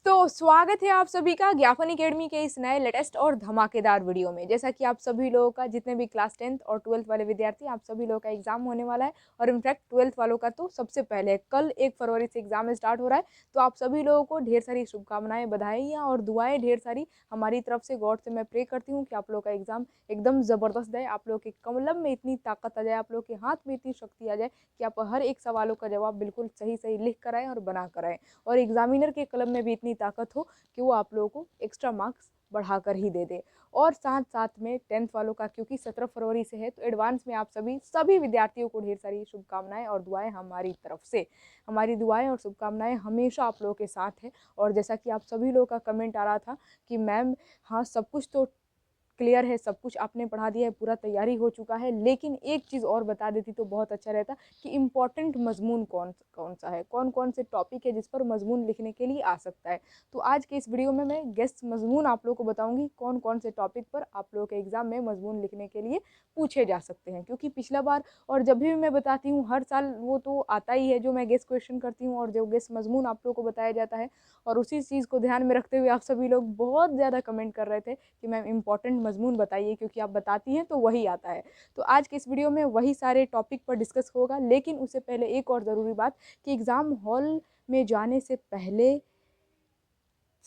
तो स्वागत है आप सभी का ज्ञापन एकेडमी के इस नए लेटेस्ट और धमाकेदार वीडियो में। जैसा कि आप सभी लोगों का, जितने भी क्लास 10th और 12th वाले विद्यार्थी, आप सभी लोगों का एग्जाम होने वाला है। और इनफैक्ट 12th वालों का तो सबसे पहले कल 1 फरवरी से एग्जाम स्टार्ट हो रहा है। तो आप सभी लोगों को ढेर सारी शुभकामनाएं, बधाइयाँ और दुआएं ढेर सारी हमारी तरफ से। गॉड से मैं प्रे करती हूँ कि आप लोगों का एग्जाम एकदम ज़बरदस्त जाए, आप लोग के कलम में इतनी ताकत आ जाए, आप लोग के हाथ में इतनी शक्ति आ जाए कि आप हर एक सवालों का जवाब बिल्कुल सही सही लिख कर आएँ और बना कर आएँ। और एग्जामिनर के कलम में भी इतनी ताकत हो कि वो आप लोगों को एक्स्ट्रा मार्क्स बढ़ाकर ही दे दे। और साथ साथ में 10th वालों का क्योंकि 17 फरवरी से है, तो एडवांस में आप सभी विद्यार्थियों को ढेर सारी शुभकामनाएं और दुआएं हमारी तरफ से। हमारी दुआएं और शुभकामनाएं हमेशा आप लोगों के साथ है। और जैसा कि आप सभी लोगों का कमेंट आ रहा था कि मैम हाँ, सब कुछ तो क्लियर है, सब कुछ आपने पढ़ा दिया है, पूरा तैयारी हो चुका है, लेकिन एक चीज़ और बता देती तो बहुत अच्छा रहता कि इम्पॉर्टेंट मजमून कौन कौन सा है, कौन कौन से टॉपिक है जिस पर मजमून लिखने के लिए आ सकता है। तो आज के इस वीडियो में मैं गेस्ट मजमून आप लोगों को बताऊंगी कौन कौन से टॉपिक पर आप लोगों के एग्जाम में मजमून लिखने के लिए पूछे जा सकते हैं। क्योंकि पिछला बार और जब भी मैं बताती हूँ हर साल वो तो आता ही है जो मैं गेस्ट क्वेश्चन करती हूँ और जो गेस्ट मजमून आप लोगों को बताया जाता है। और उसी चीज़ को ध्यान में रखते हुए आप सभी लोग बहुत ज़्यादा कमेंट कर रहे थे कि मैम इम्पॉर्टेंट मजमून बताइए, क्योंकि आप बताती हैं तो वही आता है। तो आज के इस वीडियो में वही सारे टॉपिक पर डिस्कस होगा। लेकिन उससे पहले एक और ज़रूरी बात कि एग्ज़ाम हॉल में जाने से पहले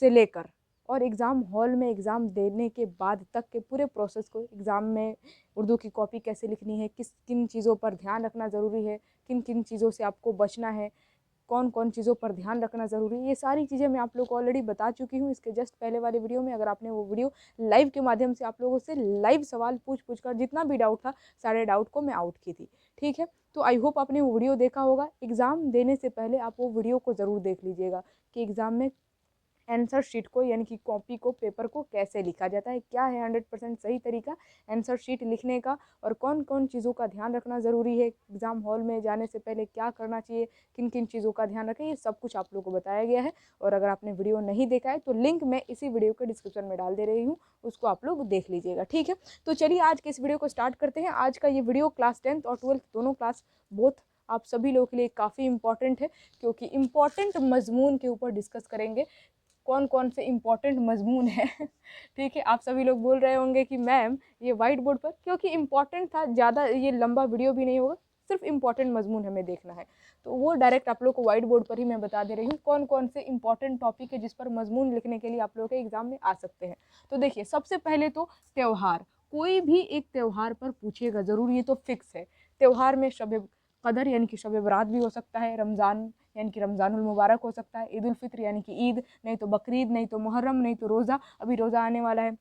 से लेकर और एग्ज़ाम हॉल में एग्ज़ाम देने के बाद तक के पूरे प्रोसेस को, एग्ज़ाम में उर्दू की कॉपी कैसे लिखनी है, किन चीज़ों पर ध्यान रखना ज़रूरी है, किन किन चीज़ों से आपको बचना है, कौन कौन चीज़ों पर ध्यान रखना ज़रूरी है, ये सारी चीज़ें मैं आप लोग को ऑलरेडी बता चुकी हूँ इसके जस्ट पहले वाले वीडियो में। अगर आपने वो वीडियो लाइव के माध्यम से आप लोगों से लाइव सवाल पूछ कर जितना भी डाउट था, सारे डाउट को मैं आउट की थी। ठीक है, तो आई होप आपने वो वीडियो देखा होगा। एग्ज़ाम देने से पहले आप वो वीडियो को ज़रूर देख लीजिएगा कि एग्ज़ाम में आंसर शीट को यानी कि कॉपी को, पेपर को कैसे लिखा जाता है, क्या है 100% सही तरीका आंसर शीट लिखने का, और कौन कौन चीज़ों का ध्यान रखना ज़रूरी है एग्ज़ाम हॉल में जाने से पहले, क्या करना चाहिए, किन किन चीज़ों का ध्यान रखें, ये सब कुछ आप लोगों को बताया गया है। और अगर आपने वीडियो नहीं देखा है तो लिंक मैं इसी वीडियो के डिस्क्रिप्शन में डाल दे रही हूँ, उसको आप लोग देख लीजिएगा। ठीक है, तो चलिए आज के इस वीडियो को स्टार्ट करते हैं। आज का ये वीडियो क्लास 10th और 12th दोनों क्लास बोथ आप सभी लोगों के लिए काफ़ी इंपॉर्टेंट है, क्योंकि इम्पॉर्टेंट मजमून के ऊपर डिस्कस करेंगे कौन कौन से इम्पॉर्टेंट मजमून है। ठीक है, आप सभी लोग बोल रहे होंगे कि मैम ये वाइट बोर्ड पर, क्योंकि इम्पॉर्टेंट था, ज़्यादा ये लंबा वीडियो भी नहीं होगा, सिर्फ इम्पॉर्टेंट मजमून हमें देखना है, तो वो डायरेक्ट आप लोग को व्हाइट बोर्ड पर ही मैं बता दे रही हूँ कौन कौन से इंपॉर्टेंट टॉपिक है जिस पर मजमून लिखने के लिए आप लोग के एग्जाम में आ सकते हैं। तो देखिए, सबसे पहले तो त्यौहार, कोई भी एक त्यौहार पर पूछेगा ज़रूर, ये तो फिक्स है। त्यौहार में शब कदर यानी कि शब बरात भी हो सकता है, रमज़ान यानी कि रमज़ानुल मुबारक हो सकता है, ईद उल फित्र यानी कि ईद, नहीं तो बकरीद, नहीं तो मुहर्रम, नहीं तो रोज़ा, अभी रोज़ा आने वाला है,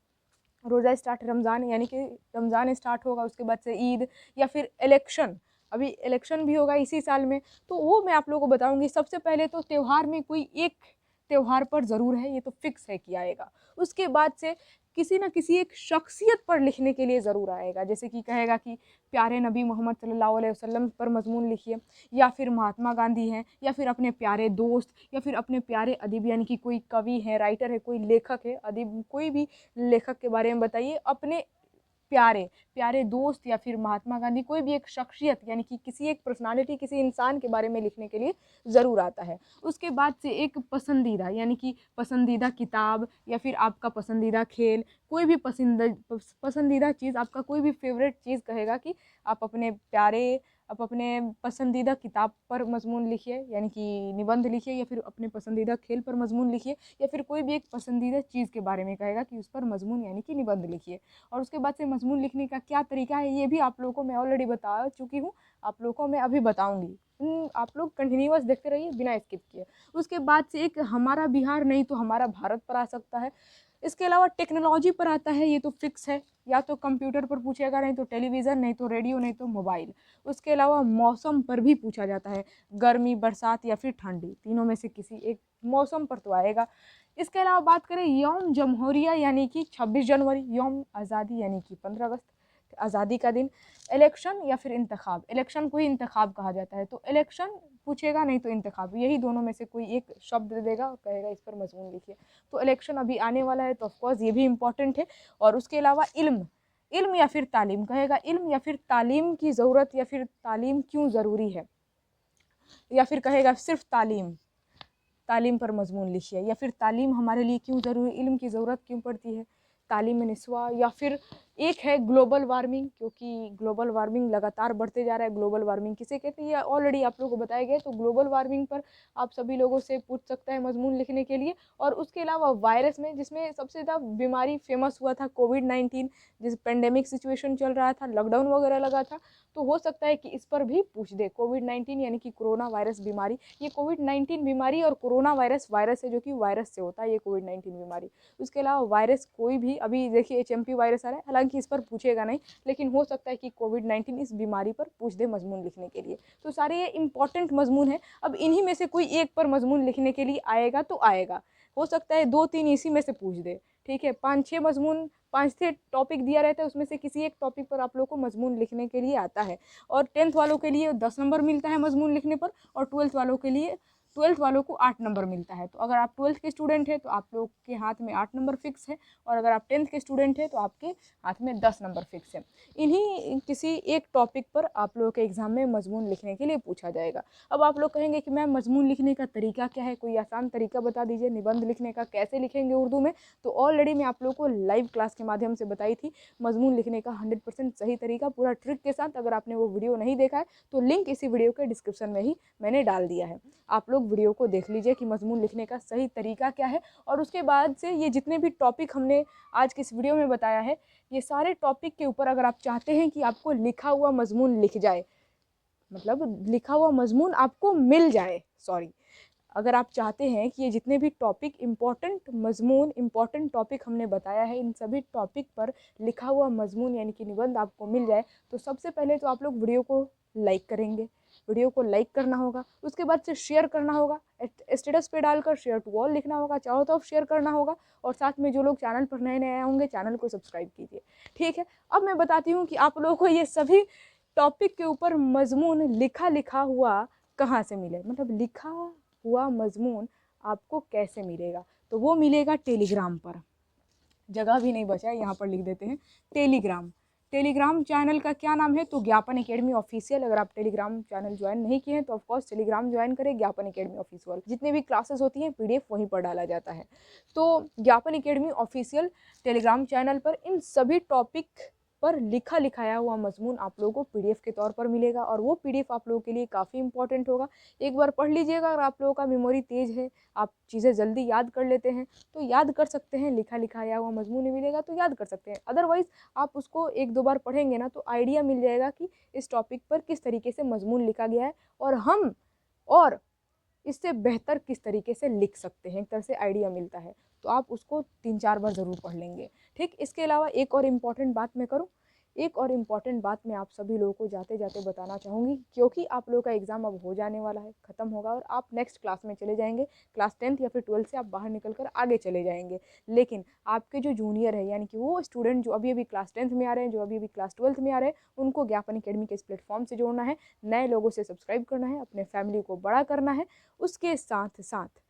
रोज़ा स्टार्ट, रमज़ान यानी कि रमज़ान स्टार्ट होगा, उसके बाद से ईद, या फिर इलेक्शन, अभी इलेक्शन भी होगा इसी साल में, तो वो मैं आप लोगों को बताऊंगी। सबसे पहले तो त्यौहार में कोई एक त्यौहार पर ज़रूर है, ये तो फिक्स है कि आएगा। उसके बाद से किसी न किसी एक शख्सियत पर लिखने के लिए ज़रूर आएगा, जैसे कि कहेगा कि प्यारे नबी मोहम्मद सल्लल्लाहु अलैहि वसल्लम पर मजमून लिखिए, या फिर महात्मा गांधी हैं, या फिर अपने प्यारे दोस्त, या फिर अपने प्यारे अदीब यानी कि कोई कवि है, राइटर है, कोई लेखक है, अदीब, कोई भी लेखक के बारे में बताइए, अपने प्यारे प्यारे दोस्त, या फिर महात्मा गांधी, कोई भी एक शख्सियत यानी कि किसी एक पर्सनालिटी, किसी इंसान के बारे में लिखने के लिए ज़रूर आता है। उसके बाद से एक पसंदीदा यानी कि पसंदीदा किताब, या फिर आपका पसंदीदा खेल, कोई भी पसंदीदा चीज़, आपका कोई भी फेवरेट चीज़ कहेगा कि आप अपने पसंदीदा किताब पर मजमून लिखिए यानी कि निबंध लिखिए, या फिर अपने पसंदीदा खेल पर मजमून लिखिए, या फिर कोई भी एक पसंदीदा चीज़ के बारे में कहेगा कि उस पर मजमून यानी कि निबंध लिखिए। और उसके बाद से मजमून लिखने का क्या तरीका है ये भी आप लोगों को मैं ऑलरेडी बता चुकी हूँ, आप लोगों को मैं अभी बताऊँगी। आप लोग कंटिन्यूअस देखते रहिए बिना स्किप किए। उसके बाद से एक हमारा बिहार नहीं तो हमारा भारत पर आ सकता है। इसके अलावा टेक्नोलॉजी पर आता है, ये तो फिक्स है, या तो कंप्यूटर पर पूछेगा, नहीं तो टेलीविज़न, नहीं तो रेडियो, नहीं तो मोबाइल। उसके अलावा मौसम पर भी पूछा जाता है, गर्मी, बरसात या फिर ठंडी, तीनों में से किसी एक मौसम पर तो आएगा। इसके अलावा बात करें यौम जमहूरिया यानी कि 26 जनवरी, यौम आज़ादी यानी कि 15 अगस्त, आज़ादी का दिन, इलेक्शन या फिर इंतखाब, इलेक्शन को ही इंतखाब कहा जाता है, तो इलेक्शन पूछेगा, नहीं तो इंतखाब, यही दोनों में से कोई एक शब्द देगा और कहेगा इस पर मजमून लिखिए। तो इलेक्शन अभी आने वाला है, तो ऑफकोर्स ये भी इम्पॉर्टेंट है। और उसके अलावा इल्म, इल्म या फिर तालीम कहेगा, इल्म या फिर तालीम की ज़रूरत, या फिर तालीम क्यों ज़रूरी है, या फिर कहेगा सिर्फ तालीम, तालीम पर मजमून लिखिए, या फिर तालीम हमारे लिए क्यों ज़रूरी, इल्म की ज़रूरत क्यों पड़ती है, तालीम निस्वा। या फिर एक है ग्लोबल वार्मिंग, क्योंकि ग्लोबल वार्मिंग लगातार बढ़ते जा रहा है। ग्लोबल वार्मिंग किसे कहते हैं ये ऑलरेडी आप लोगों को बताया गया है, तो ग्लोबल वार्मिंग पर आप सभी लोगों से पूछ सकते हैं मजमून लिखने के लिए। और उसके अलावा वायरस में, जिसमें सबसे ज़्यादा बीमारी फेमस हुआ था कोविड-19, जिस पेंडेमिक सिचुएशन चल रहा था, लॉकडाउन वगैरह लगा था, तो हो सकता है कि इस पर भी पूछ दे। कोविड-19 यानी कि कोरोना वायरस बीमारी, ये कोविड-19 बीमारी और कोरोना वायरस वायरस है जो कि वायरस से होता है ये कोविड-19 बीमारी। उसके अलावा वायरस कोई भी, अभी देखिए एचएमपी वायरस आ रहा है, हालांकि इस पर पूछेगा नहीं, लेकिन हो सकता है कि कोविड-19 इस बीमारी पर पूछ दे मजमून लिखने के लिए। तो सारे ये इंपॉर्टेंट मजमून है। अब इन्हीं में से कोई एक पर मजमून लिखने के लिए आएगा तो आएगा, हो सकता है 2-3 इसी में से पूछ दे, ठीक है। 5-6 मजमून, 5 से टॉपिक दिया रहता है, उसमें से किसी एक टॉपिक पर आप लोग को मजमून लिखने के लिए आता है। और 10th वालों के लिए 10 नंबर मिलता है मजमून लिखने पर, और 12th वालों के लिए, 12th वालों को 8 नंबर मिलता है। तो अगर आप 12th के स्टूडेंट हैं तो आप लोग के हाथ में 8 नंबर फिक्स है, और अगर आप 10th के स्टूडेंट हैं तो आपके हाथ में 10 नंबर फिक्स है। इन्हीं किसी एक टॉपिक पर आप लोगों के एग्जाम में मजमून लिखने के लिए पूछा जाएगा। अब आप लोग कहेंगे कि मैम मजमून लिखने का तरीका क्या है, कोई आसान तरीका बता दीजिए, निबंध लिखने का कैसे लिखेंगे उर्दू में। तो ऑलरेडी मैं आप लोग को लाइव क्लास के माध्यम से बताई थी मजमून लिखने का 100% सही तरीका, पूरा ट्रिक के साथ। अगर आपने वो वीडियो नहीं देखा है तो लिंक इसी वीडियो के डिस्क्रिप्शन में ही मैंने डाल दिया है, आप लोग वीडियो को देख लीजिए कि मजमून लिखने का सही तरीका क्या है। और उसके बाद से ये जितने भी टॉपिक हमने आज की इस वीडियो में बताया है, ये सारे टॉपिक के ऊपर अगर आप चाहते हैं कि आपको लिखा हुआ मजमून लिख जाए, मतलब लिखा हुआ मजमून आपको मिल जाए, सॉरी, अगर आप चाहते हैं कि ये जितने भी टॉपिक इम्पॉर्टेंट मजमून, इम्पॉर्टेंट टॉपिक हमने बताया है, इन सभी टॉपिक पर लिखा हुआ मजमून यानी कि निबंध आपको मिल जाए, तो सबसे पहले तो आप लोग वीडियो को लाइक करेंगे। वीडियो को लाइक करना होगा, उसके बाद से शेयर करना होगा, स्टेटस पे डालकर शेयर टू ऑल लिखना होगा, चारों तरफ शेयर करना होगा। और साथ में जो लोग चैनल पर नए नए आए होंगे, चैनल को सब्सक्राइब कीजिए, ठीक है। अब मैं बताती हूँ कि आप लोगों को ये सभी टॉपिक के ऊपर मजमून लिखा हुआ कहाँ से मिले, मतलब लिखा हुआ मजमून आपको कैसे मिलेगा। तो वो मिलेगा टेलीग्राम पर, जगह भी नहीं बचा है, यहाँ पर लिख देते हैं टेलीग्राम। टेलीग्राम चैनल का क्या नाम है, तो ज्ञापन एकेडमी ऑफिशियल। अगर आप टेलीग्राम चैनल ज्वाइन नहीं किए हैं तो ऑफकोर्स टेलीग्राम ज्वाइन करें, ज्ञापन एकेडमी ऑफिशियल। जितने भी क्लासेस होती हैं पीडीएफ वहीं पर डाला जाता है। तो ज्ञापन एकेडमी ऑफिशियल टेलीग्राम चैनल पर इन सभी टॉपिक पर लिखाया हुआ मजमून आप लोगों को पीडीएफ के तौर पर मिलेगा, और वो पीडीएफ आप लोगों के लिए काफ़ी इंपॉर्टेंट होगा। एक बार पढ़ लीजिएगा, अगर आप लोगों का मेमोरी तेज है, आप चीज़ें जल्दी याद कर लेते हैं तो याद कर सकते हैं, लिखाया हुआ मजमून मिलेगा तो याद कर सकते हैं। अदरवाइज़ आप उसको 1-2 बार पढ़ेंगे ना तो आइडिया मिल जाएगा कि इस टॉपिक पर किस तरीके से मजमून लिखा गया है, और इससे बेहतर किस तरीके से लिख सकते हैं, एक तरह से आइडिया मिलता है। तो आप उसको 3-4 बार ज़रूर पढ़ लेंगे, ठीक। इसके अलावा एक और इम्पॉर्टेंट बात मैं करूँ, एक और इम्पॉर्टेंट बात मैं आप सभी लोगों को जाते जाते बताना चाहूँगी, क्योंकि आप लोगों का एग्ज़ाम अब हो जाने वाला है, ख़त्म होगा, और आप नेक्स्ट क्लास में चले जाएंगे। क्लास 10th या फिर 12th से आप बाहर निकल कर आगे चले जाएंगे। लेकिन आपके जो जूनियर है, यानी कि वो स्टूडेंट जो अभी अभी क्लास 10th में आ रहे हैं, जो अभी अभी क्लास 12th में आ रहे हैं, उनको ज्ञापन एकेडमी के इस प्लेटफॉर्म से जोड़ना है, नए लोगों से सब्सक्राइब करना है, अपने फैमिली को बड़ा करना है। उसके साथ साथ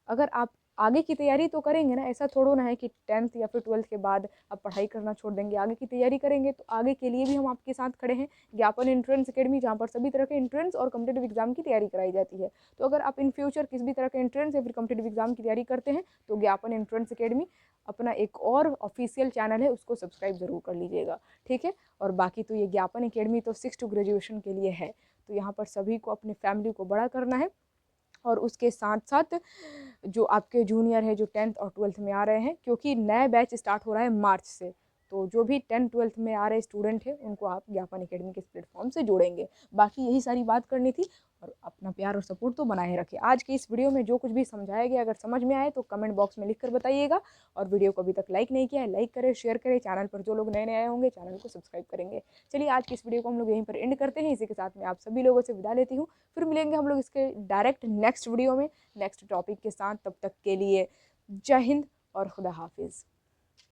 अगर आप आगे की तैयारी तो करेंगे ना, ऐसा थोड़ा ना है कि 10th या फिर 12th के बाद आप पढ़ाई करना छोड़ देंगे, आगे की तैयारी करेंगे, तो आगे के लिए भी हम आपके साथ खड़े हैं। ज्ञापन एंट्रेंस एकेडमी, जहाँ पर सभी तरह के एंट्रेंस और कॉम्पिटिटिव एग्जाम की तैयारी कराई जाती है। तो अगर आप इन फ्यूचर किसी भी तरह के एंट्रेंस या फिर कॉम्पिटिटिव एग्जाम की तैयारी करते हैं तो ज्ञापन एंट्रेंस एकेडमी अपना एक और ऑफिशियल चैनल है, उसको सब्सक्राइब ज़रूर कर लीजिएगा, ठीक है। और बाकी तो ये ज्ञापन एकेडमी तो 6 to ग्रेजुएशन के लिए है, तो यहाँ पर सभी को अपने फैमिली को बड़ा करना है। और उसके साथ साथ जो आपके जूनियर है, जो 10th और 12th में आ रहे हैं, क्योंकि नया बैच स्टार्ट हो रहा है मार्च से, तो जो भी 10th 12th में आ रहे स्टूडेंट हैं उनको आप ज्ञापन एकेडमी के इस प्लेटफॉर्म से जोड़ेंगे। बाकी यही सारी बात करनी थी, और अपना प्यार और सपोर्ट तो बनाए रखें। आज की इस वीडियो में जो कुछ भी समझाया गया, अगर समझ में आए तो कमेंट बॉक्स में लिख कर बताइएगा। और वीडियो को अभी तक लाइक नहीं किया है, लाइक करें, शेयर करें। चैनल पर जो लोग नए नए आए होंगे चैनल को सब्सक्राइब करेंगे। चलिए आज की इस वीडियो को हम लोग यहीं पर एंड करते हैं। इसी के साथ मैं आप सभी लोगों से विदा लेती हूँ, फिर मिलेंगे हम लोग इसके डायरेक्ट नेक्स्ट वीडियो में नेक्स्ट टॉपिक के साथ। तब तक के लिए जय हिंद और खुदा हाफिज़।